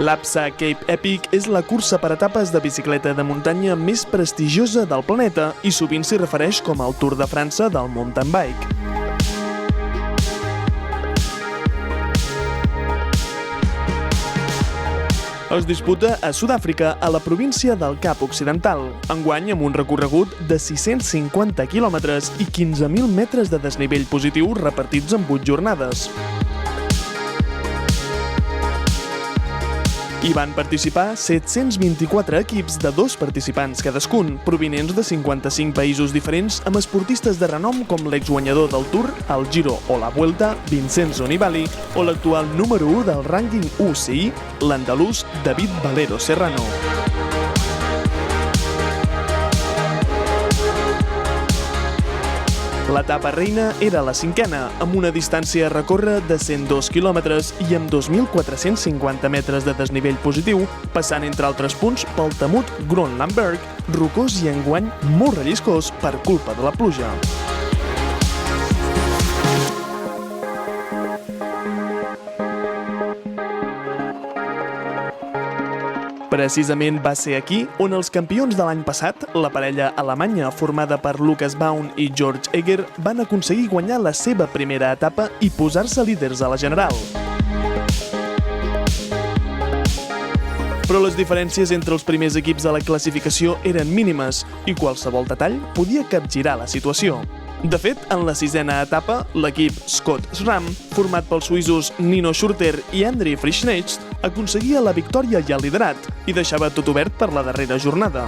L'Apsa Cape Epic és la cursa per etapes de bicicleta de muntanya més prestigiosa del planeta i sovint s'hi refereix com el Tour de França del mountain bike. Es disputa a Sud-àfrica, a la província del Cap Occidental, enguany amb un recorregut de 650 quilòmetres i 15.000 metres de desnivell positiu repartits en 8 jornades. Hi van participar 724 equips de 2 participants cadascun, provinents de 55 països diferents, amb esportistes de renom com l'exguanyador del Tour, el Giro o la Vuelta, Vincenzo Nibali, o l'actual número 1 del rànquing UCI, l'andalús David Valero Serrano. L'etapa reina era la 5a, amb una distància a recórrer de 102 quilòmetres i amb 2.450 metres de desnivell positiu, passant entre altres punts pel temut Groenlandberg, rocós i enguany molt relliscós per culpa de la pluja. Precisament va ser aquí on els campions de l'any passat, la parella alemanya formada per Lukas Baun i Georg Egger, van aconseguir guanyar la seva primera etapa i posar-se líders a la general. Però les diferències entre els primers equips de la classificació eren mínimes i qualsevol detall podia capgirar la situació. De fet, en la 6a etapa, l'equip Scott SRAM, format pels suïssos Nino Schurter i André Frischknecht, aconseguia la victòria i el liderat i deixava tot obert per la darrera jornada.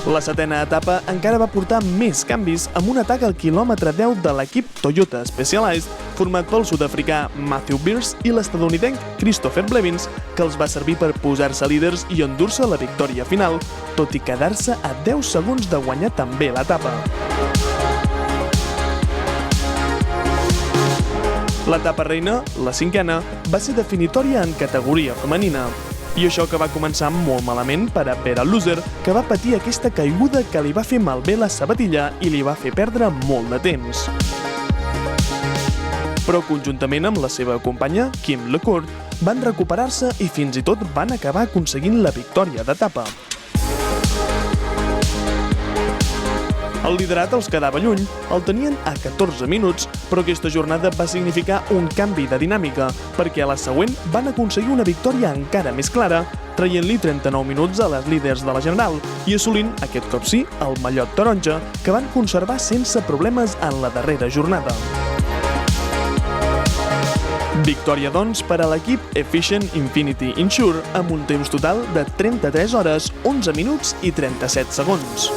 La 7a etapa encara va portar més canvis amb un atac al quilòmetre 10 de l'equip Toyota Specialized, format pel sud-africà Matthew Beers i l'estadounidenc Christopher Blevins, que els va servir per posar-se líders i endur-se la victòria final, tot i quedar-se a 10 segons de guanyar també l'etapa. L'etapa reina, la 5a, va ser definitòria en categoria femenina. I això que va començar molt malament per a Vera Loser, que va patir aquesta caiguda que li va fer malbé la sabatilla i li va fer perdre molt de temps. Però conjuntament amb la seva companya, Kim LeCourt, van recuperar-se i fins i tot van acabar aconseguint la victòria d'etapa. El liderat els quedava lluny, el tenien a 14 minuts, però aquesta jornada va significar un canvi de dinàmica, perquè a la següent van aconseguir una victòria encara més clara, traient-li 39 minuts a les líders de la general i assolint, aquest cop sí, el mallot taronja, que van conservar sense problemes en la darrera jornada. Victòria, doncs, per a l'equip Efficient Infinity Insure amb un temps total de 33 hores, 11 minuts i 37 segons.